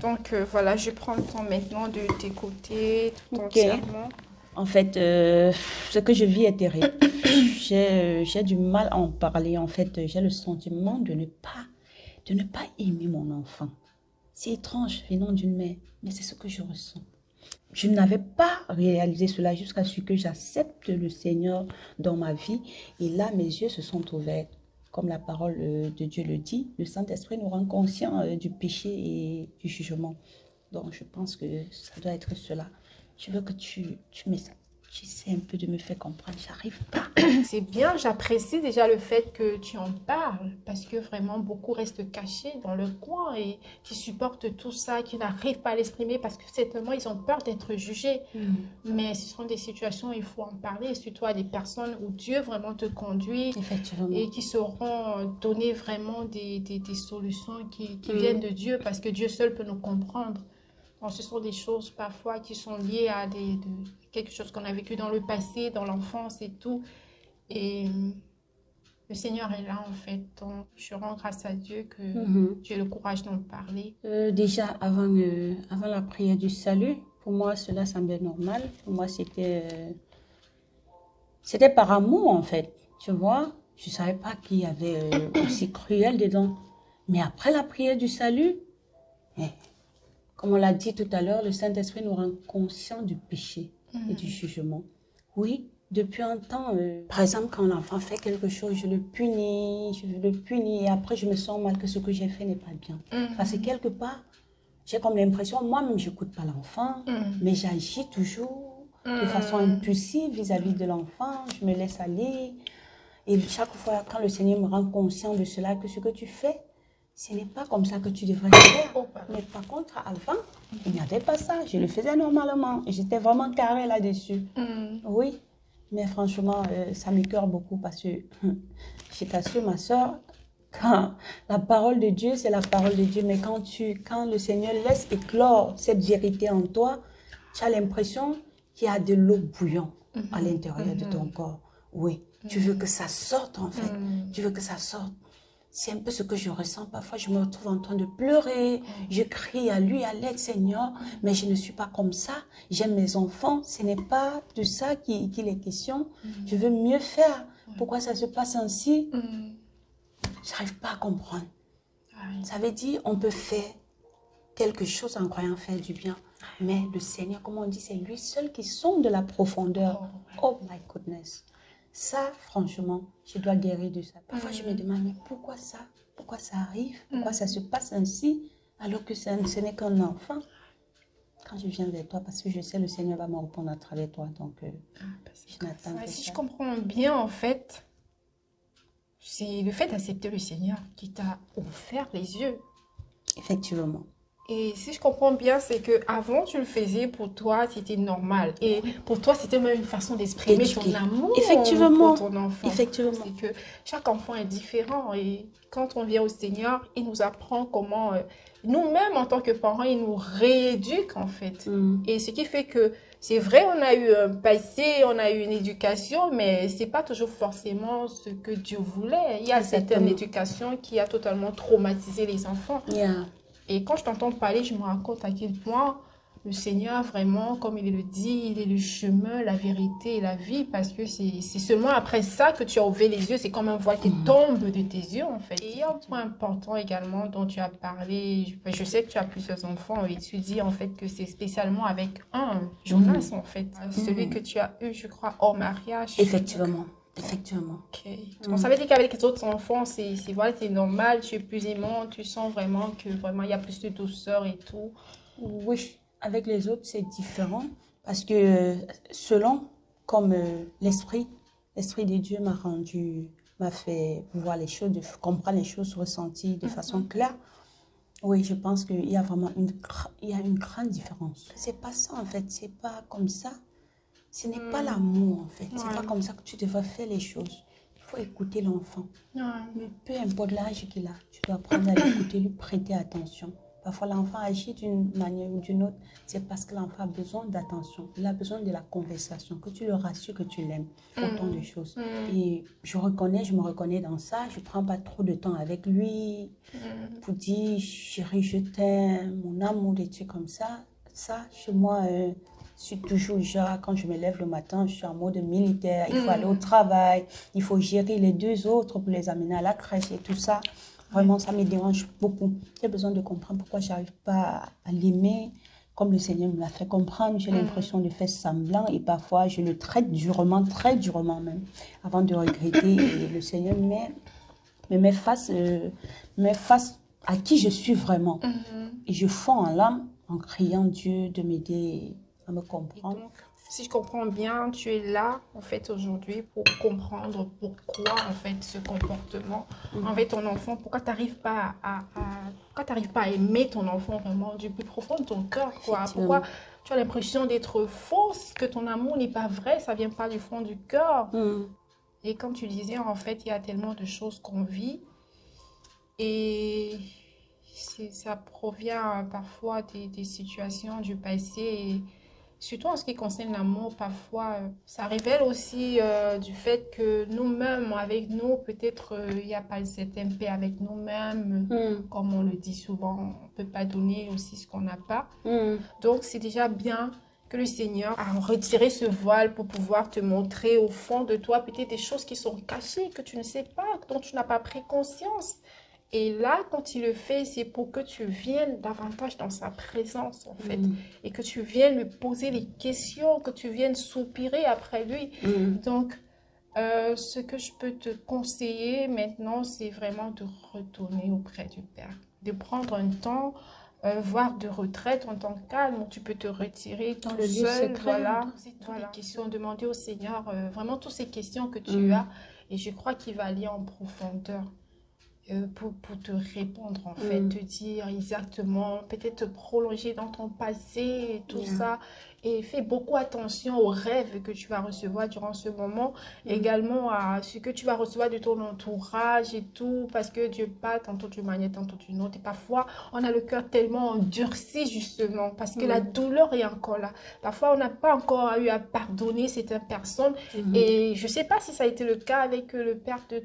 Donc voilà, je prends le temps maintenant de t'écouter tout Ok. entièrement. En fait, ce que je vis est terrible. J'ai du mal à en parler. En fait, j'ai le sentiment de ne pas aimer mon enfant. C'est étrange venant d'une mère, mais c'est ce que je ressens. Je n'avais pas réalisé cela jusqu'à ce que j'accepte le Seigneur dans ma vie. Et là, mes yeux se sont ouverts. Comme la parole de Dieu le dit, le Saint-Esprit nous rend conscients du péché et du jugement. Donc, je pense que ça doit être cela. Je veux que tu essaies un peu de me faire comprendre. J'arrive pas. C'est bien, j'apprécie déjà le fait que tu en parles parce que vraiment beaucoup restent cachés dans le coin et qui supportent tout ça, qui n'arrivent pas à l'exprimer parce que certainement ils ont peur d'être jugés. Mais ce sont des situations où il faut en parler, surtout à des personnes où Dieu vraiment te conduit Effectivement. et qui sauront donner vraiment des solutions qui viennent de Dieu parce que Dieu seul peut nous comprendre. Donc, ce sont des choses parfois qui sont liées à quelque chose qu'on a vécu dans le passé, dans l'enfance et tout. Et le Seigneur est là en fait. Donc, je rends grâce à Dieu que tu aies le courage d'en parler. Déjà, avant la prière du salut, pour moi, cela semblait normal. Pour moi, c'était par amour, en fait. Tu vois, je ne savais pas qu'il y avait aussi cruel dedans. Mais après la prière du salut, eh, comme on l'a dit tout à l'heure, le Saint-Esprit nous rend conscients du péché et du jugement. Oui, depuis un temps, par exemple, quand l'enfant fait quelque chose, je le punis, et après je me sens mal que ce que j'ai fait n'est pas bien. Parce que quelque part, j'ai comme l'impression, moi-même, je n'écoute pas l'enfant, mais j'agis toujours de façon impulsive vis-à-vis de l'enfant, je me laisse aller. Et chaque fois, quand le Seigneur me rend conscient de cela, que ce que tu fais, ce n'est pas comme ça que tu devrais faire. Mais par contre, avant, il n'y avait pas ça. Je le faisais normalement. J'étais vraiment carré là-dessus. Oui, mais franchement, ça m'écoeure beaucoup parce que je t'assure, ma soeur, quand la parole de Dieu, c'est la parole de Dieu, mais quand le Seigneur laisse éclore cette vérité en toi, tu as l'impression qu'il y a de l'eau bouillante à l'intérieur de ton corps. Oui, tu veux que ça sorte en fait. Tu veux que ça sorte. C'est un peu ce que je ressens. Parfois, je me retrouve en train de pleurer. Je crie à lui, à l'aide, Seigneur. Mais je ne suis pas comme ça. J'aime mes enfants. Ce n'est pas de ça qu'il est question. Je veux mieux faire. Pourquoi ça se passe ainsi? Je n'arrive pas à comprendre. Ça veut dire on peut faire quelque chose en croyant faire du bien. Mais le Seigneur, comme on dit, c'est lui seul qui sonde de la profondeur. Oh my goodness. Ça, franchement, je dois guérir de ça. Parfois, je me demande, mais pourquoi ça? Pourquoi ça arrive? Pourquoi ça se passe ainsi? Alors que ce n'est qu'un enfant. Quand je viens vers toi, parce que je sais le Seigneur va me répondre à travers toi. Donc, je n'attends que Si je ça. comprends bien en fait, c'est le fait d'accepter le Seigneur qui t'a offert les yeux. Effectivement. Et si je comprends bien, c'est que avant tu le faisais pour toi, c'était normal. Et pour toi, c'était même une façon d'exprimer ton Éduquer. amour Effectivement. pour ton enfant. Effectivement. C'est que chaque enfant est différent. Et quand on vient au Seigneur, il nous apprend comment, nous-mêmes en tant que parents, il nous rééduque en fait. Et ce qui fait que c'est vrai, on a eu un passé, on a eu une éducation, mais c'est pas toujours forcément ce que Dieu voulait. Il y a certaines éducations qui a totalement traumatisé les enfants. Yeah. Et quand je t'entends parler, je me rends compte à quel point le Seigneur, vraiment, comme il le dit, il est le chemin, la vérité et la vie, parce que c'est seulement après ça que tu as ouvert les yeux, c'est comme un voile qui tombe de tes yeux, en fait. Et il y a un point important également dont tu as parlé, je sais que tu as plusieurs enfants, et tu dis en fait que c'est spécialement avec Jonas, en fait, celui que tu as eu, je crois, hors mariage. Effectivement. Effectivement. Ok. Donc, ça veut dire qu'avec les autres enfants, voilà, c'est normal, tu es plus aimant, tu sens vraiment que vraiment il y a plus de douceur et tout. Oui, avec les autres, c'est différent parce que selon comme l'esprit de Dieu m'a fait voir les choses, comprendre les choses, ressentir de façon claire. Oui, je pense qu'il y a vraiment il y a une grande différence. C'est pas ça en fait, c'est pas comme ça. Ce n'est pas l'amour en fait, c'est pas comme ça que tu devrais faire les choses. Il faut écouter l'enfant. Mais peu importe l'âge qu'il a, tu dois apprendre à l'écouter, lui prêter attention. Parfois, l'enfant agit d'une manière ou d'une autre. C'est parce que l'enfant a besoin d'attention. Il a besoin de la conversation, que tu le rassures, que tu l'aimes. Autant de choses. Et je me reconnais dans ça. Je ne prends pas trop de temps avec lui pour dire, chérie, je t'aime, mon amour, des trucs comme ça. Ça, chez moi, je suis toujours genre, quand je me lève le matin, je suis en mode militaire. Il faut aller au travail. Il faut gérer les 2 autres pour les amener à la crèche et tout ça. Vraiment, ça me dérange beaucoup. J'ai besoin de comprendre pourquoi je n'arrive pas à l'aimer comme le Seigneur me l'a fait comprendre. J'ai l'impression de faire semblant et parfois je le traite durement, très durement même, avant de regretter. Et le Seigneur me met face à qui je suis vraiment. Et je fonds en larmes en criant Dieu de m'aider à me comprendre. Donc, si je comprends bien, tu es là, en fait, aujourd'hui pour comprendre pourquoi, en fait, ce comportement. En fait, ton enfant, pourquoi tu n'arrives pas à aimer ton enfant vraiment du plus profond de ton cœur, quoi. Pourquoi tu as l'impression d'être fausse, que ton amour n'est pas vrai, ça ne vient pas du fond du cœur. Et comme tu disais, en fait, il y a tellement de choses qu'on vit. Et ça provient parfois des situations du passé. Et surtout en ce qui concerne l'amour, parfois, ça révèle aussi du fait que nous-mêmes, avec nous, peut-être il n'y a pas cette paix avec nous-mêmes. Comme on le dit souvent, on ne peut pas donner aussi ce qu'on n'a pas. Donc, c'est déjà bien que le Seigneur a retiré ce voile pour pouvoir te montrer au fond de toi peut-être des choses qui sont cachées, que tu ne sais pas, dont tu n'as pas pris conscience. Et là, quand il le fait, c'est pour que tu viennes davantage dans sa présence, en fait. Et que tu viennes lui poser les questions, que tu viennes soupirer après lui. Donc, ce que je peux te conseiller maintenant, c'est vraiment de retourner auprès du Père. De prendre un temps, voire de retraite en temps calme, où tu peux te retirer Dans tout le lieu seul. secret. Voilà, les questions, demander au Seigneur vraiment toutes ces questions que tu as. Et je crois qu'il va aller en profondeur. Pour te répondre, en fait, te dire exactement, peut-être te prolonger dans ton passé et tout ça. Et fais beaucoup attention aux rêves que tu vas recevoir durant ce moment, également à ce que tu vas recevoir de ton entourage et tout, parce que Dieu parle tantôt d'une manière, tantôt d'une autre. Et parfois, on a le cœur tellement endurci, justement, parce que la douleur est encore là. Parfois, on n'a pas encore eu à pardonner certaines personnes. Et je ne sais pas si ça a été le cas avec le père de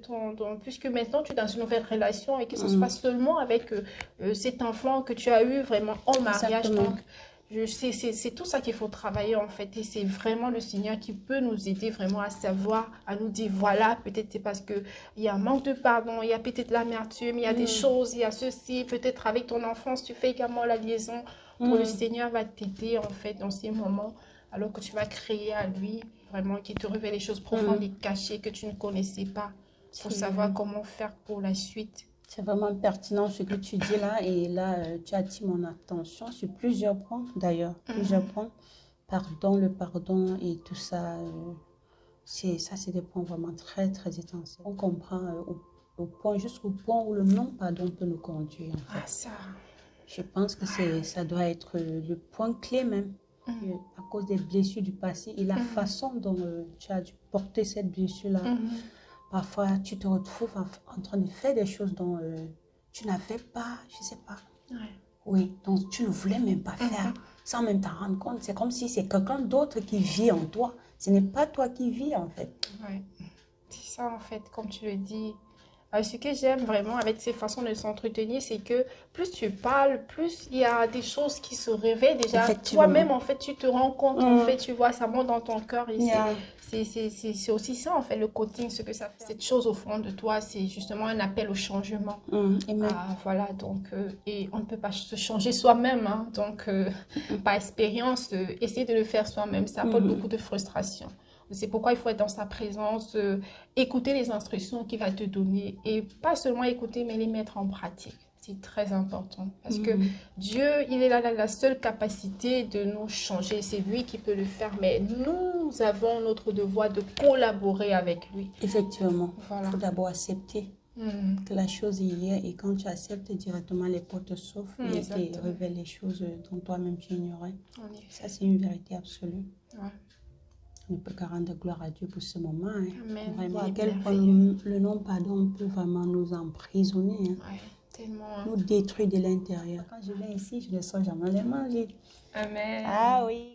puisque maintenant, tu es dans une nouvelle relation et que ce soit seulement avec cet enfant que tu as eu vraiment en mariage. Exactement. Donc, c'est tout ça qu'il faut travailler, en fait. Et c'est vraiment le Seigneur qui peut nous aider vraiment à savoir, à nous dire, voilà, peut-être c'est parce qu'il y a un manque de pardon, il y a peut-être l'amertume, il y a des choses, il y a ceci. Peut-être avec ton enfance, tu fais également la liaison. Pour le Seigneur va t'aider, en fait, dans ces moments, alors que tu vas créer à lui, vraiment, qui te révèle les choses profondes et cachées que tu ne connaissais pas, pour savoir comment faire pour la suite. C'est vraiment pertinent ce que tu dis là. Et là, tu attiré mon attention sur plusieurs points, d'ailleurs. Plusieurs points. Pardon, le pardon et tout ça. C'est des points vraiment très, très essentiels. On comprend jusqu'au point où le non-pardon peut nous conduire. En fait. Ah, ça. Je pense que ça doit être le point clé même. À cause des blessures du passé et la façon dont tu as dû porter cette blessure-là. Parfois, tu te retrouves en train de faire des choses dont tu n'avais pas, je ne sais pas. Oui, donc tu ne voulais même pas faire, sans même t'en rendre compte. C'est comme si c'est quelqu'un d'autre qui vit en toi. Ce n'est pas toi qui vis, en fait. Oui, c'est ça, en fait, comme tu le dis. Ce que j'aime vraiment avec ces façons de s'entretenir, c'est que plus tu parles, plus il y a des choses qui se réveillent déjà. Toi-même, en fait, tu te rends compte, en fait, tu vois, ça monte dans ton cœur. Et c'est aussi ça, en fait, le coaching, ce que ça fait. Cette chose au fond de toi, c'est justement un appel au changement. Voilà, donc, et on ne peut pas se changer soi-même. Hein, donc, par expérience, essayer de le faire soi-même, ça apporte beaucoup de frustration. C'est pourquoi il faut être dans sa présence, écouter les instructions qu'il va te donner et pas seulement écouter, mais les mettre en pratique. C'est très important parce que Dieu, il est là, la seule capacité de nous changer. C'est lui qui peut le faire, mais nous avons notre devoir de collaborer avec lui. Effectivement, il faut d'abord accepter que la chose y est et quand tu acceptes directement, les portes s'ouvrent et te révèlent les choses dont toi-même tu ignorais. Ça, c'est une vérité absolue. On ne peut qu'à rendre gloire à Dieu pour ce moment. Vraiment, à quel point le non-pardon peut vraiment nous emprisonner. Tellement. nous détruit de l'intérieur. Quand je viens ici, je ne sors jamais les manger. Amen. Ah oui.